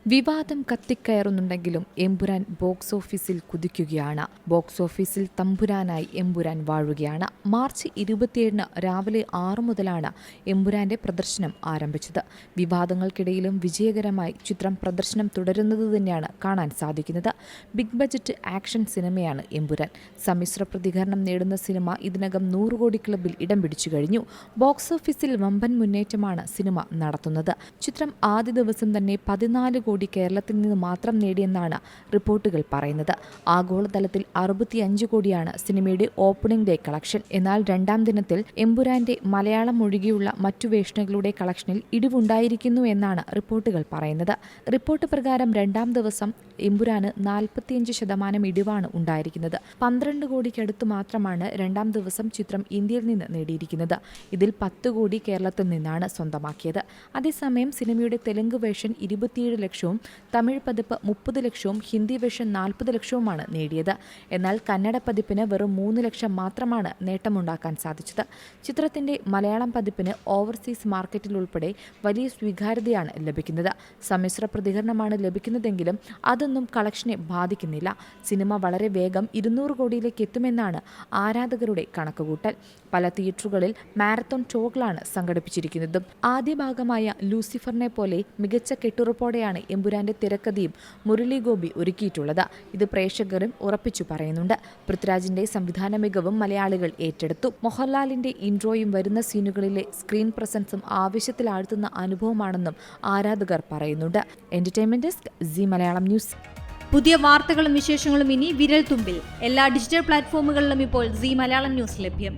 വിവാദം കത്തിക്കയറുന്നുണ്ടെങ്കിലും എമ്പുരാൻ ബോക്സ് ഓഫീസിൽ കുതിക്കുകയാണ്. ബോക്സ് ഓഫീസിൽ തമ്പുരാനായി എമ്പുരാൻ വാഴുകയാണ്. മാർച്ച് 27 രാവിലെ 6 മുതലാണ് എമ്പുരാന്റെ പ്രദർശനം ആരംഭിച്ചത്. വിവാദങ്ങൾക്കിടയിലും വിജയകരമായി ചിത്രം പ്രദർശനം തുടരുന്നത് തന്നെയാണ് കാണാൻ സാധിക്കുന്നത്. ബിഗ് ബജറ്റ് ആക്ഷൻ സിനിമയാണ് എമ്പുരാൻ. സമ്മിശ്ര പ്രതികരണം നേടുന്ന സിനിമ ഇതിനകം 100 കോടി ക്ലബിൽ ഇടം പിടിച്ചു കഴിഞ്ഞു. ബോക്സ് ഓഫീസിൽ വമ്പൻ മുന്നേറ്റമാണ് സിനിമ നടത്തുന്നത്. ചിത്രം ആദ്യ ദിവസം തന്നെ 14 കോടി കേരളത്തിൽ നിന്ന് മാത്രം നേടിയെന്നാണ് റിപ്പോർട്ടുകൾ പറയുന്നത്. ആഗോളതലത്തിൽ 65 കോടിയാണ് സിനിമയുടെ ഓപ്പണിംഗ് ഡേ കളക്ഷൻ. എന്നാൽ രണ്ടാം ദിനത്തിൽ എമ്പുരാന്റെ മലയാളം ഒഴികെയുള്ള മറ്റു വേഷങ്ങളുടെ കളക്ഷനിൽ ഇടിവുണ്ടായിരിക്കുന്നു എന്നാണ് റിപ്പോർട്ടുകൾ പറയുന്നത്. റിപ്പോർട്ട് പ്രകാരം രണ്ടാം ദിവസം എമ്പുരാന് 45% ഇടിവാണ് ഉണ്ടായിരിക്കുന്നത്. 12 കോടിക്കടുത്ത് മാത്രമാണ് രണ്ടാം ദിവസം ചിത്രം ഇന്ത്യയിൽ നിന്ന് നേടിയിരിക്കുന്നത്. ഇതിൽ 10 കോടി കേരളത്തിൽ നിന്നാണ് സ്വന്തമാക്കിയത്. അതേസമയം സിനിമയുടെ തെലുങ്ക് വേർഷൻ 27 ലക്ഷവും തമിഴ് പതിപ്പ് 30 ലക്ഷവും ഹിന്ദി വേർഷൻ 40 ലക്ഷവുമാണ് നേടിയത്. എന്നാൽ കന്നഡ പതിപ്പിന് വെറും 3 ലക്ഷം മാത്രമാണ് നേട്ടമുണ്ടാക്കാൻ സാധിച്ചത്. ചിത്രത്തിന്റെ മലയാളം പതിപ്പിന് ഓവർസീസ് മാർക്കറ്റിൽ ഉൾപ്പെടെ വലിയ സ്വീകാര്യതയാണ് ലഭിക്കുന്നത്. സമ്മിശ്ര പ്രതികരണമാണ് ലഭിക്കുന്നതെങ്കിലും അതൊന്നും കളക്ഷനെ ബാധിക്കുന്നില്ല. സിനിമ വളരെ വേഗം 200 കോടിയിലേക്ക് എത്തുമെന്നാണ് ആരാധകരുടെ കണക്കുകൂട്ടൽ. പല തിയേറ്ററുകളിൽ മാരത്തോൺ ഷോകളാണ് സംഘടിപ്പിച്ചിരിക്കുന്നത്. ആദ്യ ഭാഗമായ ലൂസിഫറിനെ പോലെ മികച്ച കെട്ടുറപ്പോടെയാണ് എമ്പുരാന്റെ തിരക്കഥയും മുരളി ഗോപി ഒരുക്കിയിട്ടുള്ളത്. ഇത് പ്രേക്ഷകരും ഉറപ്പിച്ചു പറയുന്നുണ്ട്. പൃഥ്വിരാജിന്റെ സംവിധാന മികവും മലയാളികൾ ഏറ്റെടുത്തു. മോഹൻലാലിന്റെ ഇൻട്രോയും വരുന്ന സീനുകളിലെ സ്ക്രീൻ പ്രസൻസും ആവേശത്തിലാഴ്ത്തുന്ന അനുഭവമാണെന്നും ആരാധകർ പറയുന്നുണ്ട്. Entertainment desk, C Malayalam news. പുതിയ വാർത്തകളും വിശേഷങ്ങളും ഇനി വിരൽ തുമ്പിൽ. എല്ലാ ഡിജിറ്റൽ പ്ലാറ്റ്ഫോമുകളിലും ഇപ്പോൾ സി മലയാളം ന്യൂസ് ലഭ്യം.